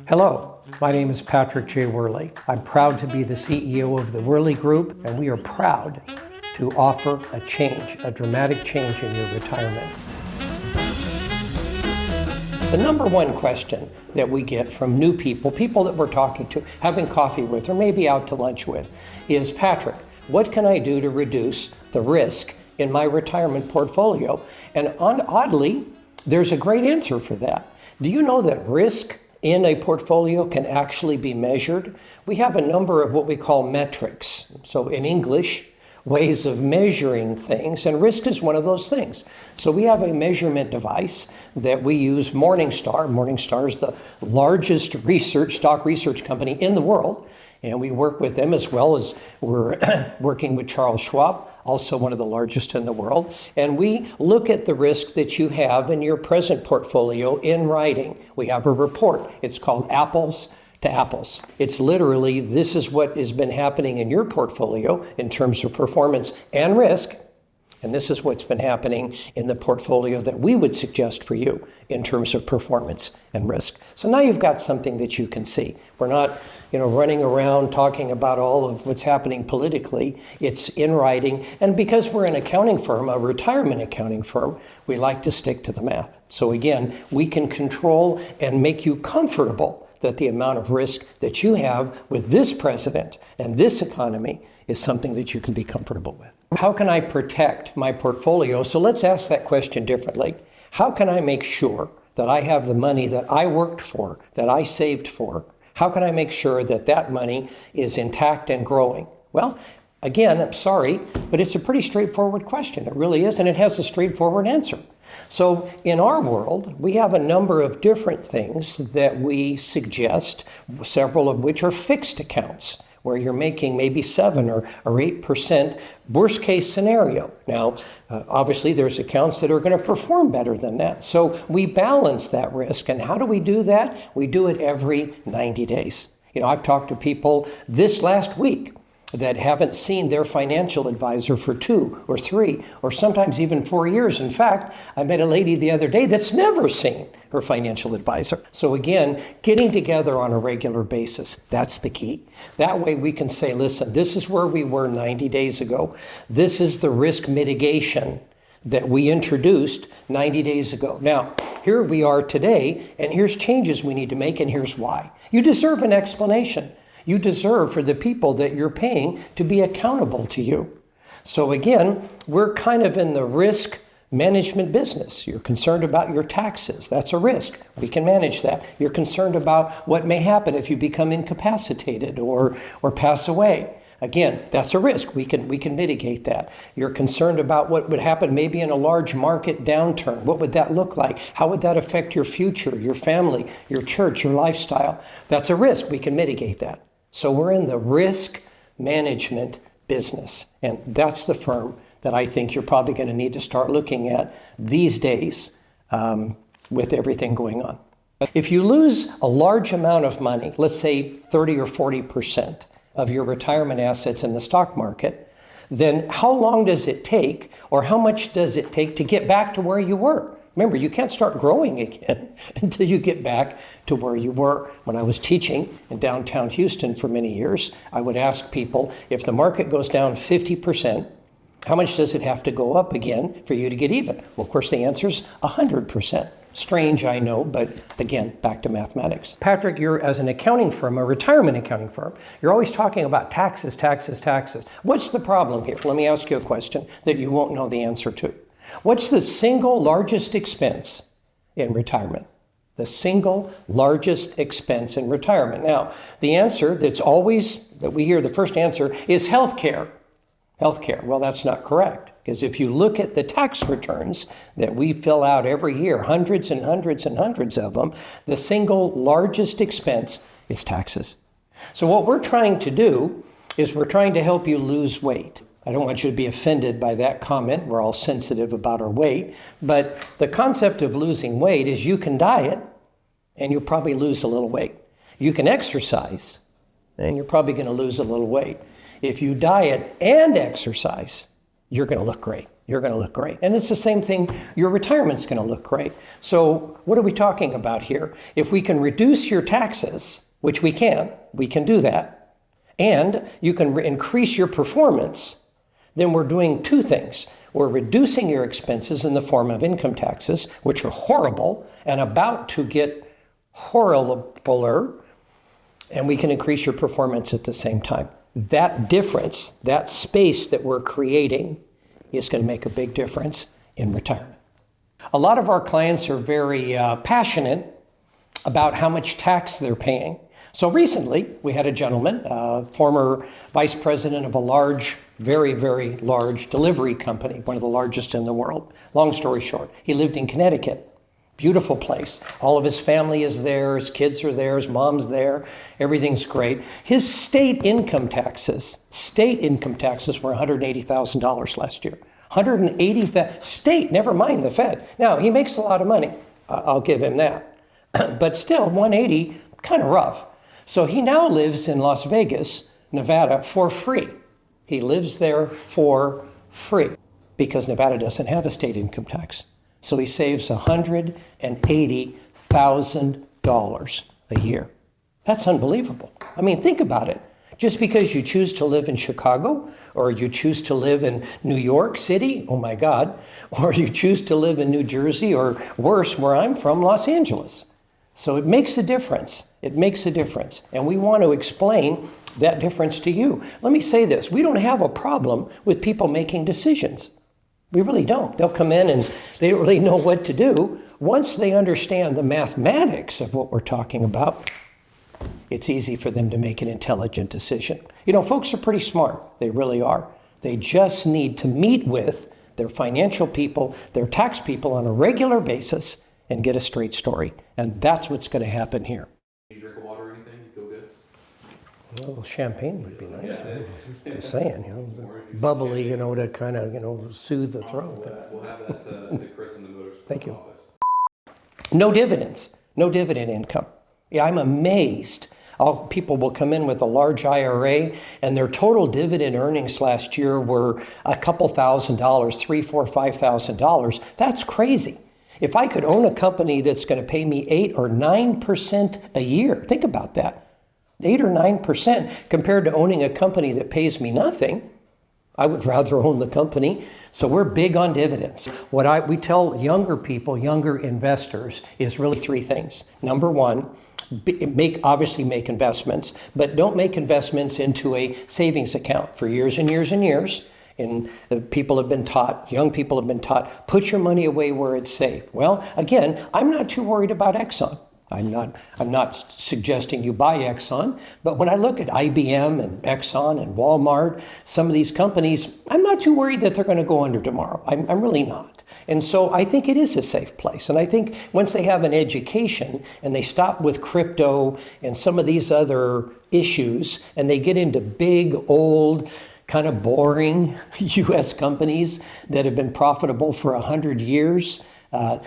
Hello, my name is Patrick J. Wehrly. I'm proud to be the CEO of the Wehrly Group, and we are proud to offer a change, a dramatic change in your retirement. The number one question that we get from new people that we're talking to, having coffee with, or maybe out to lunch with, is, Patrick, what can I do to reduce the risk in my retirement portfolio? And oddly, there's a great answer for that. Do you know that risk in a portfolio can actually be measured? We have a number of what we call metrics. So in English, ways of measuring things, and risk is one of those things. So we have a measurement device that we use, Morningstar. Morningstar is the largest stock research company in the world, and we work with them as well as we're working with Charles Schwab, also one of the largest in the world. And we look at the risk that you have in your present portfolio in writing. We have a report. It's called Apples to Apples. It's literally, this is what has been happening in your portfolio in terms of performance and risk. And this is what's been happening in the portfolio that we would suggest for you in terms of performance and risk. So now you've got something that you can see. We're not, running around talking about all of what's happening politically. It's in writing. And because we're an accounting firm, a retirement accounting firm, we like to stick to the math. So again, we can control and make you comfortable that the amount of risk that you have with this president and this economy is something that you can be comfortable with. How can I protect my portfolio? So let's ask that question differently. How can I make sure that I have the money that I worked for, that I saved for? How can I make sure that that money is intact and growing? Well, again, I'm sorry, but it's a pretty straightforward question. It really is, and it has a straightforward answer. So in our world, we have a number of different things that we suggest, several of which are fixed accounts, where you're making maybe 7 or 8% worst case scenario. Now, obviously there's accounts that are going to perform better than that. So we balance that risk. And how do we do that? We do it every 90 days. I've talked to people this last week that haven't seen their financial advisor for 2 or 3 or sometimes even 4 years. In fact, I met a lady the other day that's never seen her financial advisor. So again, getting together on a regular basis, that's the key. That way we can say, listen, this is where we were 90 days ago. This is the risk mitigation that we introduced 90 days ago. Now, here we are today, and here's changes we need to make, and here's why. You deserve an explanation. You deserve for the people that you're paying to be accountable to you. So again, we're kind of in the risk management business. You're concerned about your taxes. That's a risk. We can manage that. You're concerned about what may happen if you become incapacitated or pass away. Again, that's a risk. We can mitigate that. You're concerned about what would happen maybe in a large market downturn. What would that look like? How would that affect your future, your family, your church, your lifestyle? That's a risk. We can mitigate that. So we're in the risk management business, and that's the firm that I think you're probably going to need to start looking at these days with everything going on. If you lose a large amount of money, let's say 30 or 40% of your retirement assets in the stock market, then how long does it take, or how much does it take to get back to where you were? Remember, you can't start growing again until you get back to where you were. When I was teaching in downtown Houston for many years, I would ask people, if the market goes down 50%, how much does it have to go up again for you to get even? Well, of course, the answer is 100%. Strange, I know, but again, back to mathematics. Patrick, you're, as an accounting firm, a retirement accounting firm, you're always talking about taxes, taxes, taxes. What's the problem here? Let me ask you a question that you won't know the answer to. What's the single largest expense in retirement? The single largest expense in retirement. Now, the answer that we hear, the first answer is healthcare. Healthcare. Well, that's not correct, because if you look at the tax returns that we fill out every year, hundreds and hundreds and hundreds of them, the single largest expense is taxes. So what we're trying to do is we're trying to help you lose weight. I don't want you to be offended by that comment. We're all sensitive about our weight. But the concept of losing weight is you can diet and you'll probably lose a little weight. You can exercise and you're probably going to lose a little weight. If you diet and exercise, you're going to look great. you're going to look great. And it's the same thing, your retirement's going to look great. So what are we talking about here? If we can reduce your taxes, which we can do that, and you can increase your performance, then we're doing two things. We're reducing your expenses in the form of income taxes, which are horrible and about to get horribler, and we can increase your performance at the same time. That difference, that space that we're creating, is going to make a big difference in retirement. A lot of our clients are very passionate about how much tax they're paying. So recently, we had a gentleman, former vice president of a large, very, very large delivery company, one of the largest in the world. Long story short, he lived in Connecticut. Beautiful place. All of his family is there, his kids are there, his mom's there, everything's great. His state income taxes were $180,000 last year. $180,000, state, never mind the Fed. Now, he makes a lot of money. I'll give him that. But still, 180, kind of rough. So he now lives in Las Vegas, Nevada, for free. He lives there for free because Nevada doesn't have a state income tax. So he saves $180,000 a year. That's unbelievable. I mean, think about it. Just because you choose to live in Chicago, or you choose to live in New York City, oh my God, or you choose to live in New Jersey, or worse, where I'm from, Los Angeles. So it makes a difference. It makes a difference. And we want to explain that difference to you. Let me say this. We don't have a problem with people making decisions. We really don't. They'll come in and they don't really know what to do. Once they understand the mathematics of what we're talking about, it's easy for them to make an intelligent decision. You know, folks are pretty smart. They really are. They just need to meet with their financial people, their tax people on a regular basis and get a straight story. And that's what's going to happen here. You drink water or anything? You feel good? A little champagne would be nice. Just saying, bubbly, to kind of, soothe the throat. We'll have that to Chris in the motorsports Thank you. office. No dividends, no dividend income. Yeah, I'm amazed. People will come in with a large IRA and their total dividend earnings last year were a couple $1,000, $3,000, $4,000, $5,000. That's crazy. If I could own a company that's going to pay me 8 or 9% a year, think about that. 8 or 9% compared to owning a company that pays me nothing, I would rather own the company. So we're big on dividends. What we tell younger people, younger investors, is really 3 things. Number one, obviously make investments, but don't make investments into a savings account for years and years and years. And people have been taught, young people have been taught, put your money away where it's safe. Well, again, I'm not too worried about Exxon. I'm not suggesting you buy Exxon, but when I look at IBM and Exxon and Walmart, some of these companies, I'm not too worried that they're going to go under tomorrow. I'm really not. And so I think it is a safe place. And I think once they have an education and they stop with crypto and some of these other issues and they get into big, old, kind of boring U.S. companies that have been profitable for 100 years, I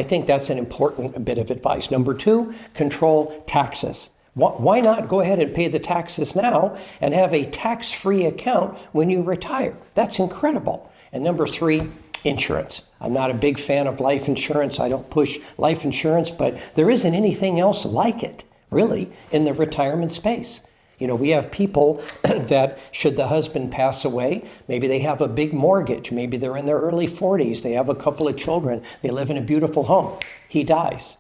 think that's an important bit of advice. Number 2, control taxes. Why not go ahead and pay the taxes now and have a tax-free account when you retire? That's incredible. And number 3, insurance. I'm not a big fan of life insurance. I don't push life insurance, but there isn't anything else like it, really, in the retirement space. We have people that should the husband pass away, maybe they have a big mortgage, maybe they're in their early 40s, they have a couple of children, they live in a beautiful home. He dies.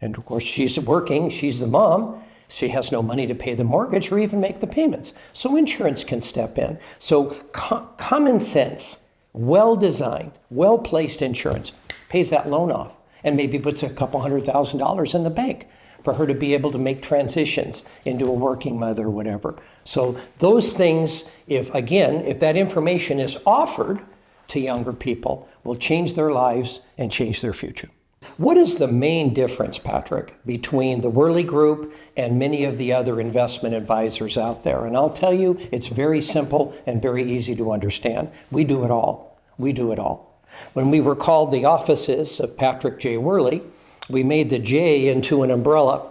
And of course, she's working, she's the mom, she has no money to pay the mortgage or even make the payments. So insurance can step in. So common sense, well-designed, well-placed insurance pays that loan off and maybe puts a couple $100,000 in the bank for her to be able to make transitions into a working mother or whatever. So those things, if that information is offered to younger people, will change their lives and change their future. What is the main difference, Patrick, between the Wehrly Group and many of the other investment advisors out there? And I'll tell you, it's very simple and very easy to understand. We do it all. We do it all. When we were called the offices of Patrick J. Wehrly, we made the J into an umbrella.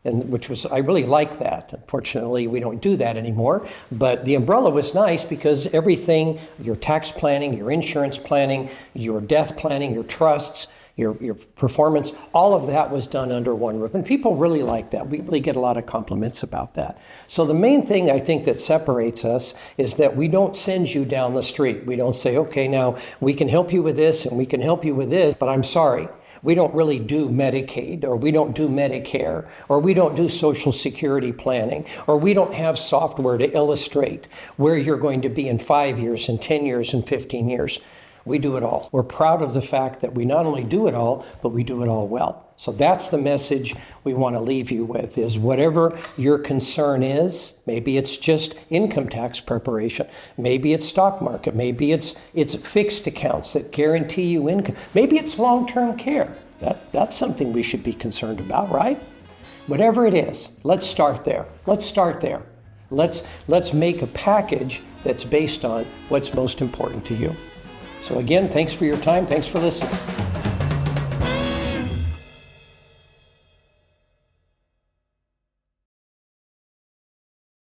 and which was, I really like that. Unfortunately, we don't do that anymore. But the umbrella was nice because everything, your tax planning, your insurance planning, your death planning, your trusts, your performance, all of that was done under one roof. And people really like that. We really get a lot of compliments about that. So the main thing I think that separates us is that we don't send you down the street. We don't say, okay, now we can help you with this and we can help you with this, but I'm sorry. We don't really do Medicaid, or we don't do Medicare, or we don't do Social Security planning, or we don't have software to illustrate where you're going to be in 5 years, and 10 years, and 15 years. We do it all. We're proud of the fact that we not only do it all, but we do it all well. So that's the message we want to leave you with, is whatever your concern is, maybe it's just income tax preparation, maybe it's stock market, maybe it's fixed accounts that guarantee you income, maybe it's long-term care. That's something we should be concerned about, right? Whatever it is, let's start there. Let's start there. Let's make a package that's based on what's most important to you. So again, thanks for your time. Thanks for listening.